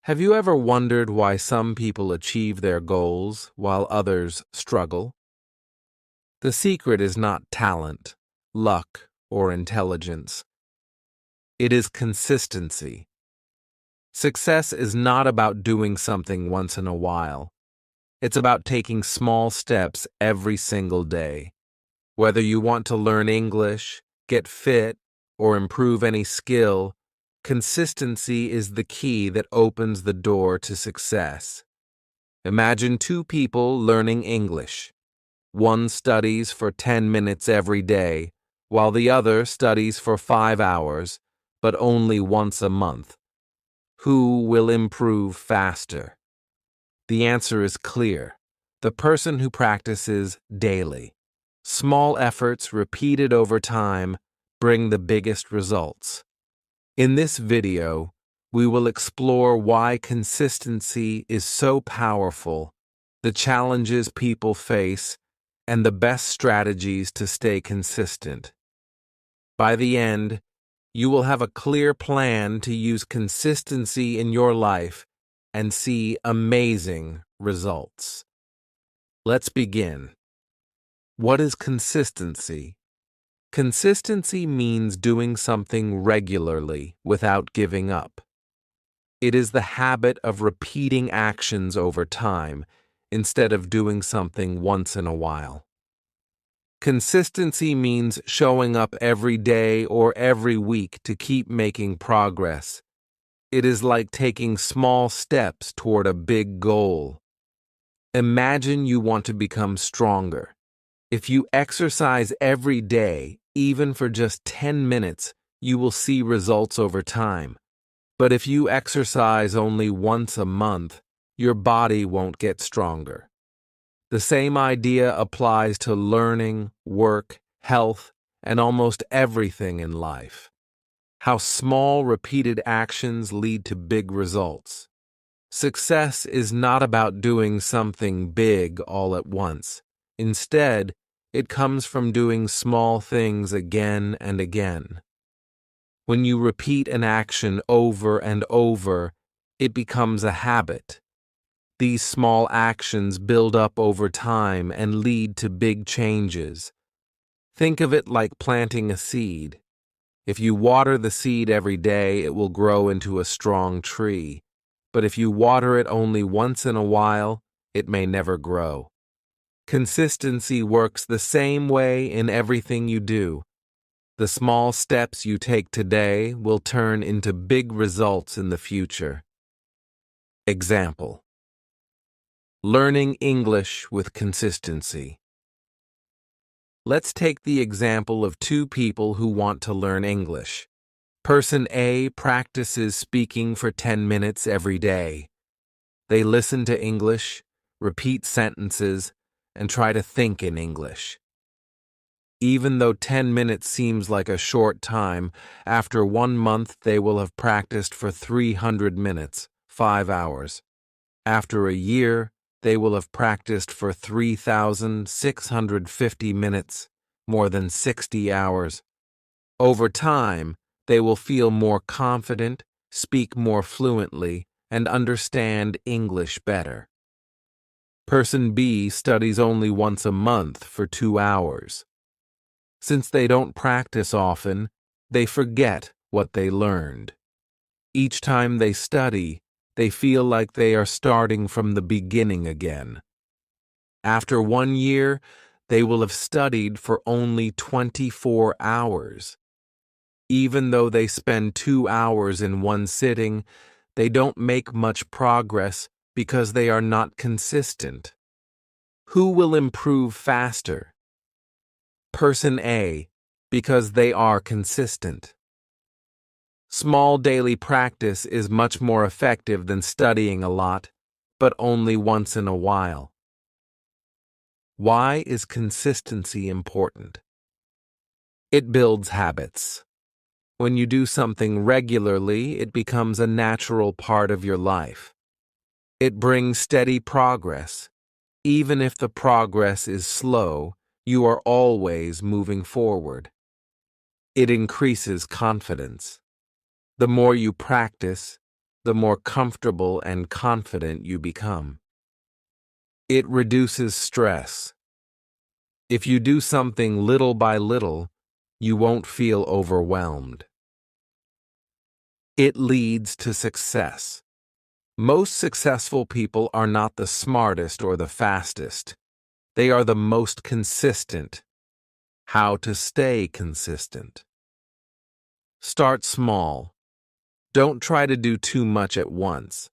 Have you ever wondered why some people achieve their goals while others struggle? The secret is not talent, luck, or intelligence. It is consistency. Success is not about doing something once in a while. It's about taking small steps every single day. Whether you want to learn English, get fit, or improve any skill, consistency is the key that opens the door to success. Imagine two people learning English. One studies for 10 minutes every day, while the other studies for 5 hours, but only once a month. Who will improve faster? The answer is clear: the person who practices daily. Small efforts repeated over time bring the biggest results. In this video, we will explore why consistency is so powerful, the challenges people face, and the best strategies to stay consistent. By the end, you will have a clear plan to use consistency in your life and see amazing results. Let's begin. What is consistency? Consistency means doing something regularly without giving up. It is the habit of repeating actions over time instead of doing something once in a while. Consistency means showing up every day or every week to keep making progress. It is like taking small steps toward a big goal. Imagine you want to become stronger. If you exercise every day, even for just 10 minutes, you will see results over time. But if you exercise only once a month, your body won't get stronger. The same idea applies to learning, work, health, and almost everything in life. How small, repeated actions lead to big results. Success is not about doing something big all at once. Instead, it comes from doing small things again and again. When you repeat an action over and over, it becomes a habit. These small actions build up over time and lead to big changes. Think of it like planting a seed. If you water the seed every day, it will grow into a strong tree. But if you water it only once in a while, it may never grow. Consistency works the same way in everything you do. The small steps you take today will turn into big results in the future. Example: learning English with consistency. Let's take the example of two people who want to learn English. Person A practices speaking for 10 minutes every day. They listen to English, repeat sentences, and try to think in English. Even though 10 minutes seems like a short time, after 1 month they will have practiced for 300 minutes, 5 hours. After a year, they will have practiced for 3,650 minutes, more than 60 hours. Over time, they will feel more confident, speak more fluently, and understand English better. Person B studies only once a month for 2 hours. Since they don't practice often, they forget what they learned. Each time they study, they feel like they are starting from the beginning again. After 1 year, they will have studied for only 24 hours. Even though they spend 2 hours in one sitting, they don't make much progress because they are not consistent. Who will improve faster? Person A, because they are consistent. Small daily practice is much more effective than studying a lot, but only once in a while. Why is consistency important? It builds habits. When you do something regularly, it becomes a natural part of your life. It brings steady progress. Even if the progress is slow, you are always moving forward. It increases confidence. The more you practice, the more comfortable and confident you become. It reduces stress. If you do something little by little, you won't feel overwhelmed. It leads to success. Most successful people are not the smartest or the fastest. They are the most consistent. How to stay consistent. Start small. Don't try to do too much at once.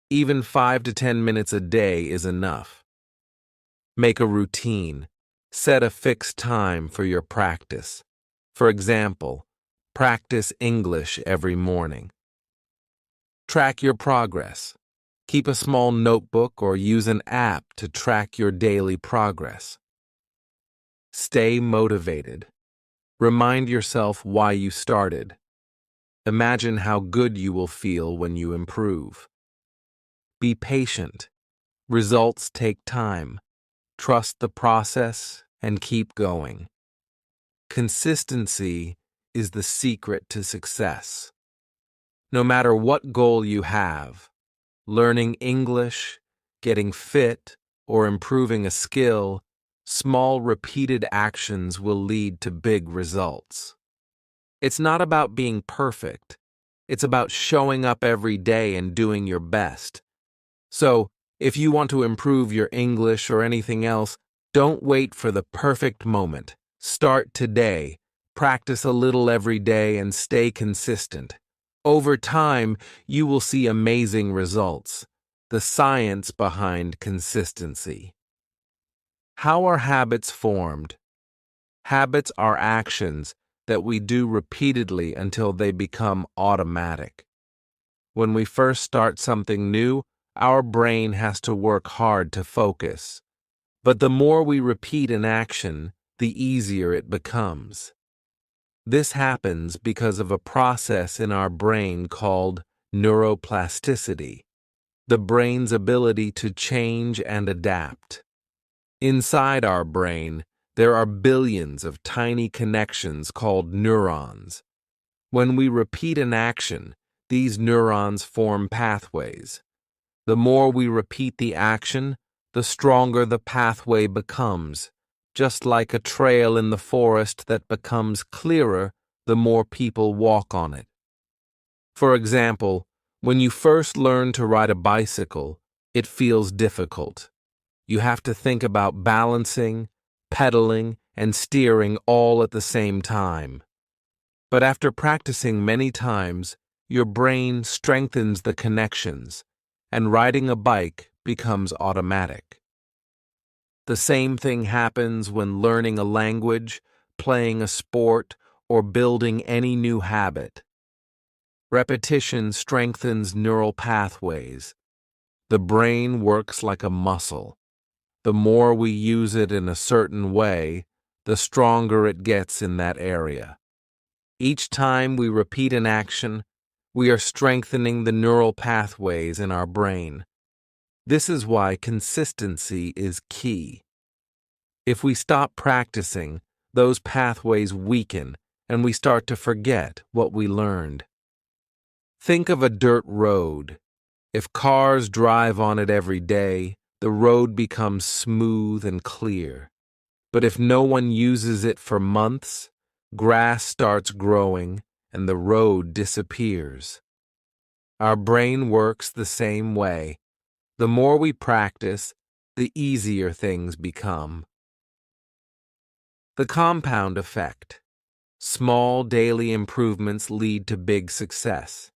Even 5 to 10 minutes a day is enough. Make a routine. Set a fixed time for your practice. For example, practice English every morning. Track your progress. Keep a small notebook or use an app to track your daily progress. Stay motivated. Remind yourself why you started. Imagine how good you will feel when you improve. Be patient. Results take time. Trust the process and keep going. Consistency is the secret to success. No matter what goal you have, learning English, getting fit, or improving a skill, small repeated actions will lead to big results. It's not about being perfect. It's about showing up every day and doing your best. So, if you want to improve your English or anything else, don't wait for the perfect moment. Start today. Practice a little every day and stay consistent. Over time, you will see amazing results. The science behind consistency. How are habits formed? Habits are actions that we do repeatedly until they become automatic. When we first start something new, our brain has to work hard to focus. But the more we repeat an action, the easier it becomes. This happens because of a process in our brain called neuroplasticity, the brain's ability to change and adapt. Inside our brain, there are billions of tiny connections called neurons. When we repeat an action, these neurons form pathways. The more we repeat the action, the stronger the pathway becomes, just like a trail in the forest that becomes clearer the more people walk on it. For example, when you first learn to ride a bicycle, it feels difficult. You have to think about balancing, pedaling, and steering all at the same time. But after practicing many times, your brain strengthens the connections, and riding a bike becomes automatic. The same thing happens when learning a language, playing a sport, or building any new habit. Repetition strengthens neural pathways. The brain works like a muscle. The more we use it in a certain way, the stronger it gets in that area. Each time we repeat an action, we are strengthening the neural pathways in our brain. This is why consistency is key. If we stop practicing, those pathways weaken and we start to forget what we learned. Think of a dirt road. If cars drive on it every day, the road becomes smooth and clear. But if no one uses it for months, grass starts growing and the road disappears. Our brain works the same way. The more we practice, the easier things become. The compound effect. Small daily improvements lead to big success.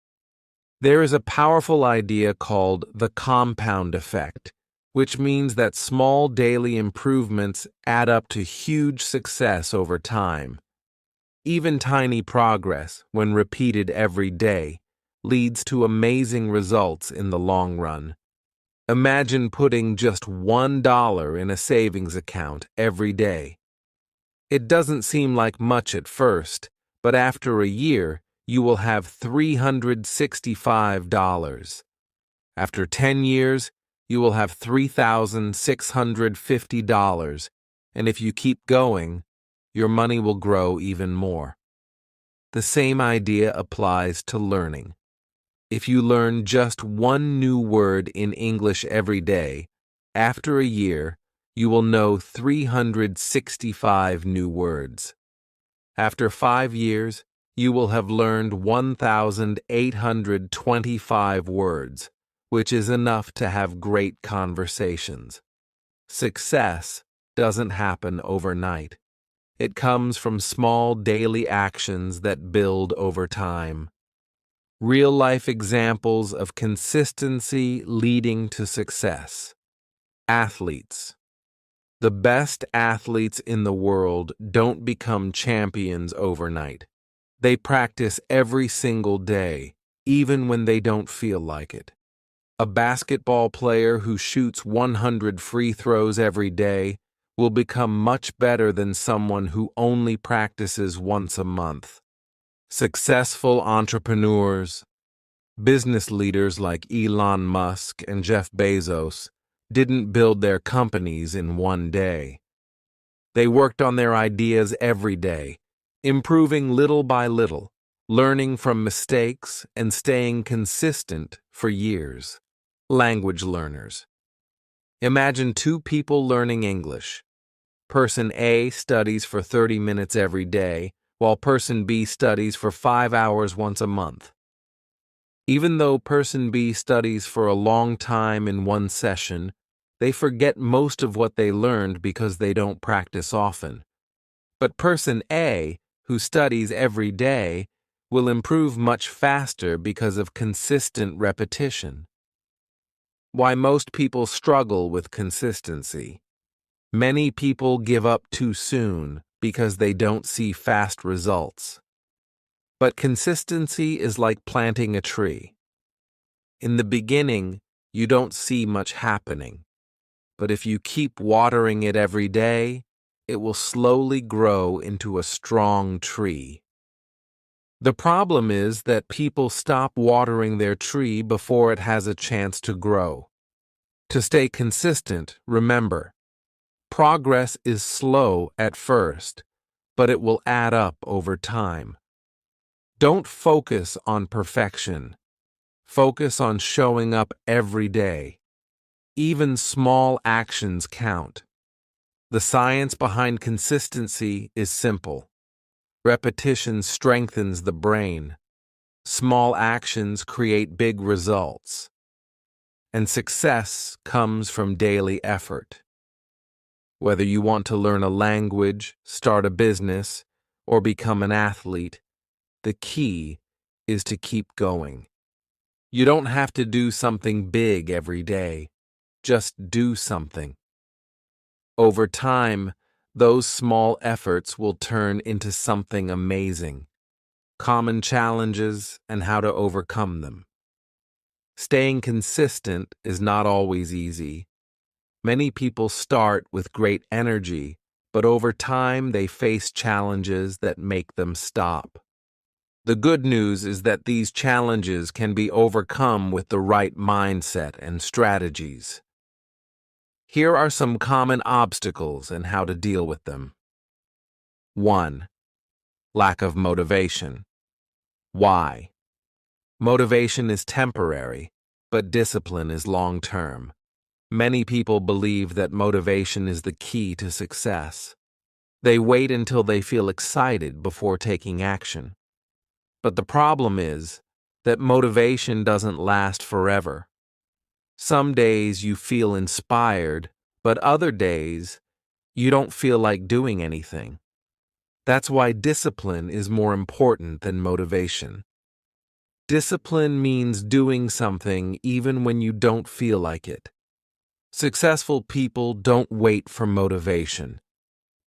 There is a powerful idea called the compound effect, which means that small daily improvements add up to huge success over time. Even tiny progress, when repeated every day, leads to amazing results in the long run. Imagine putting just $1 in a savings account every day. It doesn't seem like much at first, but after a year, you will have $365. After 10 years, you will have $3,650, and if you keep going, your money will grow even more. The same idea applies to learning. If you learn just one new word in English every day, after a year, you will know 365 new words. After 5 years, you will have learned 1,825 words, which is enough to have great conversations. Success doesn't happen overnight. It comes from small daily actions that build over time. Real-life examples of consistency leading to success. Athletes. The best athletes in the world don't become champions overnight. They practice every single day, even when they don't feel like it. A basketball player who shoots 100 free throws every day will become much better than someone who only practices once a month. Successful entrepreneurs, business leaders like Elon Musk and Jeff Bezos, didn't build their companies in one day. They worked on their ideas every day, improving little by little, learning from mistakes, and staying consistent for years. Language learners. Imagine two people learning English. Person A studies for 30 minutes every day, while person B studies for 5 hours once a month. Even though person B studies for a long time in one session, they forget most of what they learned because they don't practice often. But person A, who studies every day, will improve much faster because of consistent repetition. Why most people struggle with consistency. Many people give up too soon because they don't see fast results. But consistency is like planting a tree. In the beginning, you don't see much happening. But if you keep watering it every day, it will slowly grow into a strong tree. The problem is that people stop watering their tree before it has a chance to grow. To stay consistent, remember, progress is slow at first, but it will add up over time. Don't focus on perfection. Focus on showing up every day. Even small actions count. The science behind consistency is simple. Repetition strengthens the brain. Small actions create big results. And success comes from daily effort. Whether you want to learn a language, start a business, or become an athlete, the key is to keep going. You don't have to do something big every day. Just do something. Over time, those small efforts will turn into something amazing. Common challenges and how to overcome them. Staying consistent is not always easy. Many people start with great energy, but over time they face challenges that make them stop. The good news is that these challenges can be overcome with the right mindset and strategies. Here are some common obstacles and how to deal with them. 1. Lack of motivation. Why? Motivation is temporary, but discipline is long-term. Many people believe that motivation is the key to success. They wait until they feel excited before taking action. But the problem is that motivation doesn't last forever. Some days you feel inspired, but other days you don't feel like doing anything. That's why discipline is more important than motivation. Discipline means doing something even when you don't feel like it. Successful people don't wait for motivation.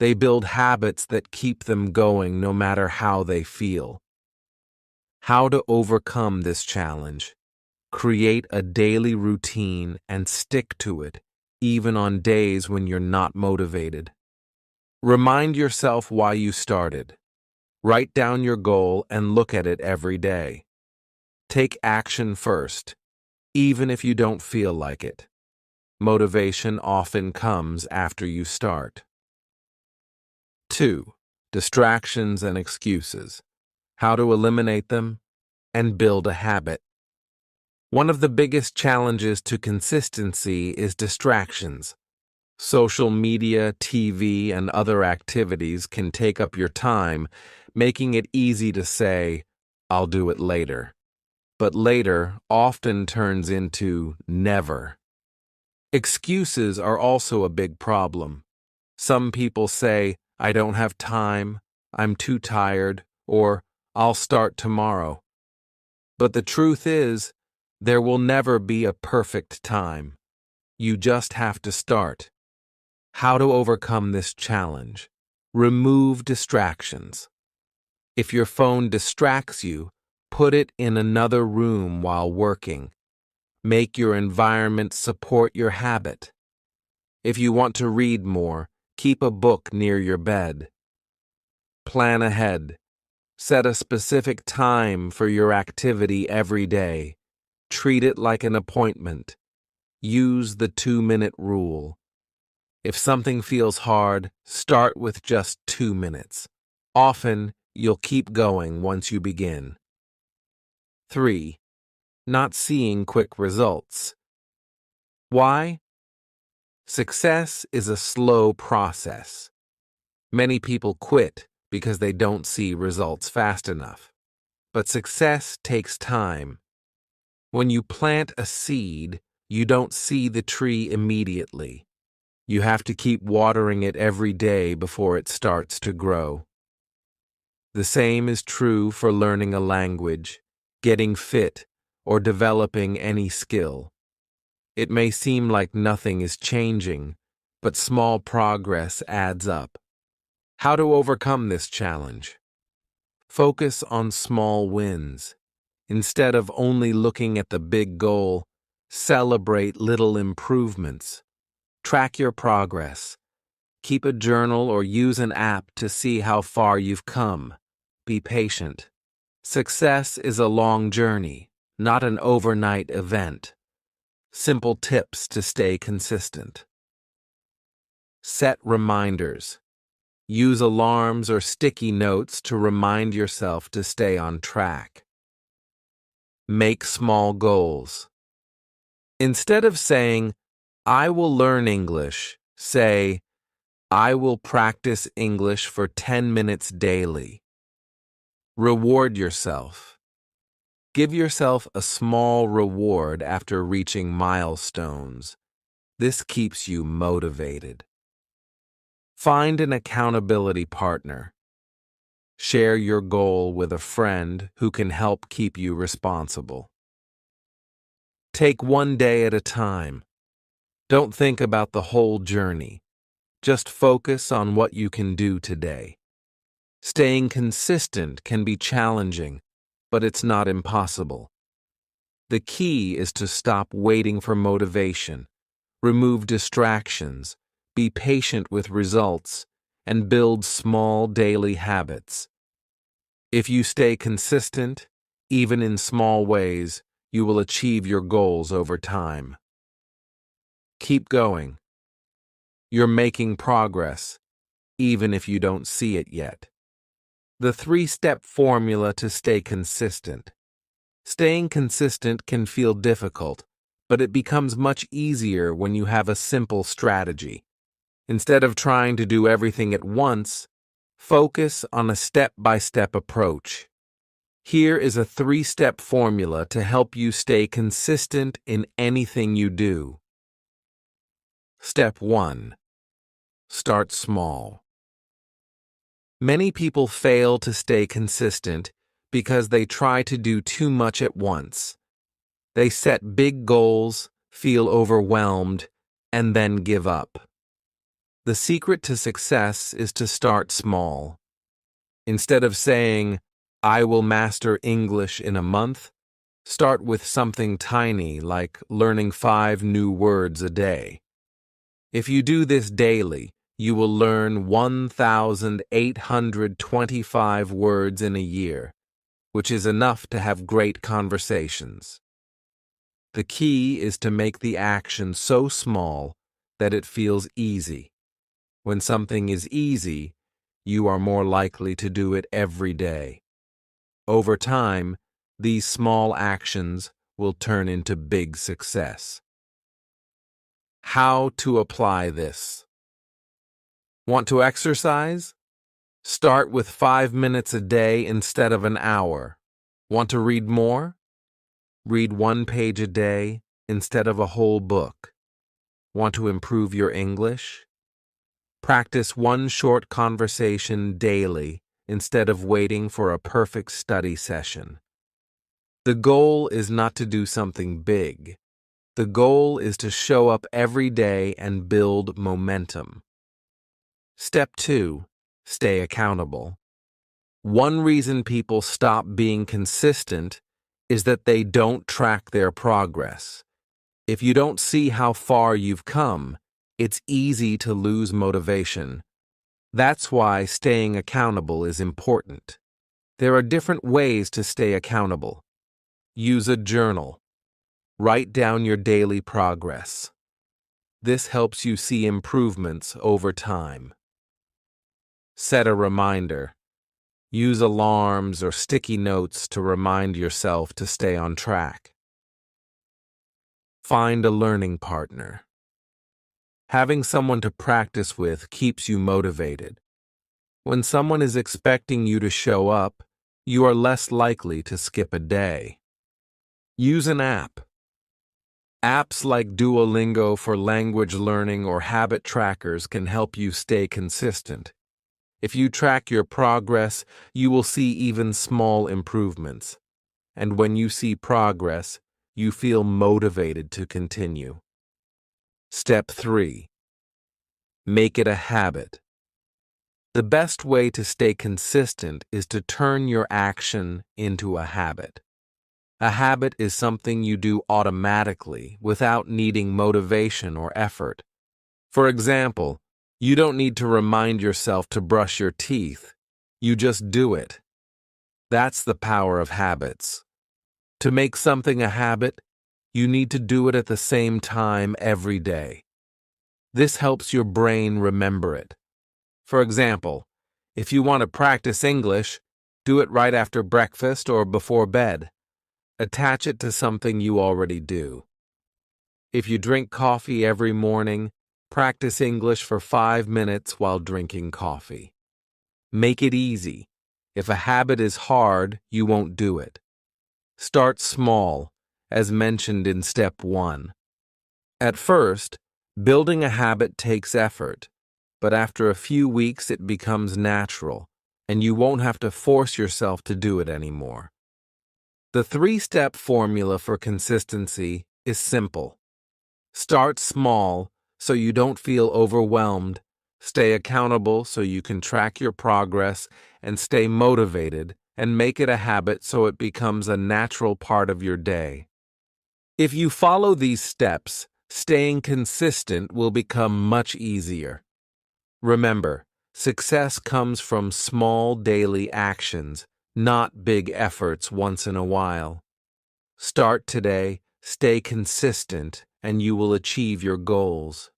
They build habits that keep them going no matter how they feel. How to overcome this challenge. Create a daily routine and stick to it, even on days when you're not motivated. Remind yourself why you started. Write down your goal and look at it every day. Take action first, even if you don't feel like it. Motivation often comes after you start. 2. Distractions and excuses. How to eliminate them and build a habit. One of the biggest challenges to consistency is distractions. Social media, TV, and other activities can take up your time, making it easy to say, "I'll do it later." But later often turns into never. Excuses are also a big problem. Some people say, "I don't have time," "I'm too tired," or "I'll start tomorrow." But the truth is, there will never be a perfect time. You just have to start. How to overcome this challenge? Remove distractions. If your phone distracts you, put it in another room while working. Make your environment support your habit. If you want to read more, keep a book near your bed. Plan ahead. Set a specific time for your activity every day. Treat it like an appointment. Use the 2-minute rule. If something feels hard, start with just 2 minutes. Often, you'll keep going once you begin. 3. Not seeing quick results. Why? Success is a slow process. Many people quit because they don't see results fast enough. But success takes time. When you plant a seed, you don't see the tree immediately. You have to keep watering it every day before it starts to grow. The same is true for learning a language, getting fit, or developing any skill. It may seem like nothing is changing, but small progress adds up. How to overcome this challenge? Focus on small wins. Instead of only looking at the big goal, celebrate little improvements. Track your progress. Keep a journal or use an app to see how far you've come. Be patient. Success is a long journey, not an overnight event. Simple tips to stay consistent. Set reminders. Use alarms or sticky notes to remind yourself to stay on track. Make small goals. Instead of saying, "I will learn English," say, "I will practice English for 10 minutes daily." Reward yourself. Give yourself a small reward after reaching milestones. This keeps you motivated. Find an accountability partner. Share your goal with a friend who can help keep you responsible. Take one day at a time. Don't think about the whole journey. Just focus on what you can do today. Staying consistent can be challenging, but it's not impossible. The key is to stop waiting for motivation, remove distractions, be patient with results, and build small daily habits. If you stay consistent, even in small ways, you will achieve your goals over time. Keep going. You're making progress, even if you don't see it yet. The 3-step formula to stay consistent. Staying consistent can feel difficult, but it becomes much easier when you have a simple strategy. Instead of trying to do everything at once, focus on a step-by-step approach. Here is a 3-step formula to help you stay consistent in anything you do. Step 1. Start small. Many people fail to stay consistent because they try to do too much at once. They set big goals, feel overwhelmed, and then give up. The secret to success is to start small. Instead of saying, "I will master English in a month," start with something tiny like learning 5 new words a day. If you do this daily, you will learn 1,825 words in a year, which is enough to have great conversations. The key is to make the action so small that it feels easy. When something is easy, you are more likely to do it every day. Over time, these small actions will turn into big success. How to apply this? Want to exercise? Start with 5 minutes a day instead of an hour. Want to read more? Read 1 page a day instead of a whole book. Want to improve your English? Practice 1 short conversation daily instead of waiting for a perfect study session. The goal is not to do something big. The goal is to show up every day and build momentum. Step 2. Stay accountable. One reason people stop being consistent is that they don't track their progress. If you don't see how far you've come, it's easy to lose motivation. That's why staying accountable is important. There are different ways to stay accountable. Use a journal. Write down your daily progress. This helps you see improvements over time. Set a reminder. Use alarms or sticky notes to remind yourself to stay on track. Find a learning partner. Having someone to practice with keeps you motivated. When someone is expecting you to show up, you are less likely to skip a day. Use an app. Apps like Duolingo for language learning or habit trackers can help you stay consistent. If you track your progress, you will see even small improvements. And when you see progress, you feel motivated to continue. Step 3. Make it a habit. The best way to stay consistent is to turn your action into a habit. A habit is something you do automatically without needing motivation or effort. For example, you don't need to remind yourself to brush your teeth. You just do it. That's the power of habits. To make something a habit, you need to do it at the same time every day. This helps your brain remember it. For example, if you want to practice English, do it right after breakfast or before bed. Attach it to something you already do. If you drink coffee every morning, practice English for 5 minutes while drinking coffee. Make it easy. If a habit is hard, you won't do it. Start small, as mentioned in step 1. At first, building a habit takes effort, but after a few weeks it becomes natural, and you won't have to force yourself to do it anymore. The 3-step formula for consistency is simple. Start small so you don't feel overwhelmed, stay accountable so you can track your progress, and stay motivated and make it a habit so it becomes a natural part of your day. If you follow these steps, staying consistent will become much easier. Remember, success comes from small daily actions, not big efforts once in a while. Start today, stay consistent, and you will achieve your goals.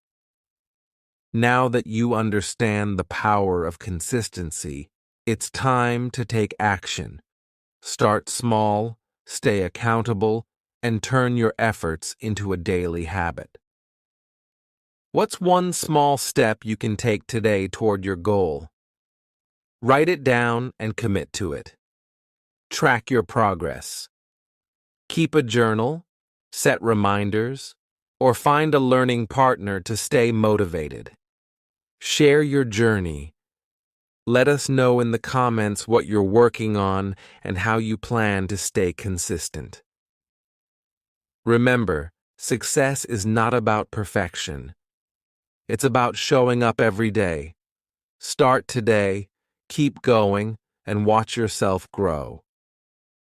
Now that you understand the power of consistency, it's time to take action. Start small, stay accountable, and turn your efforts into a daily habit. What's one small step you can take today toward your goal? Write it down and commit to it. Track your progress. Keep a journal, set reminders, or find a learning partner to stay motivated. Share your journey. Let us know in the comments what you're working on and how you plan to stay consistent. Remember, success is not about perfection. It's about showing up every day. Start today, keep going, and watch yourself grow.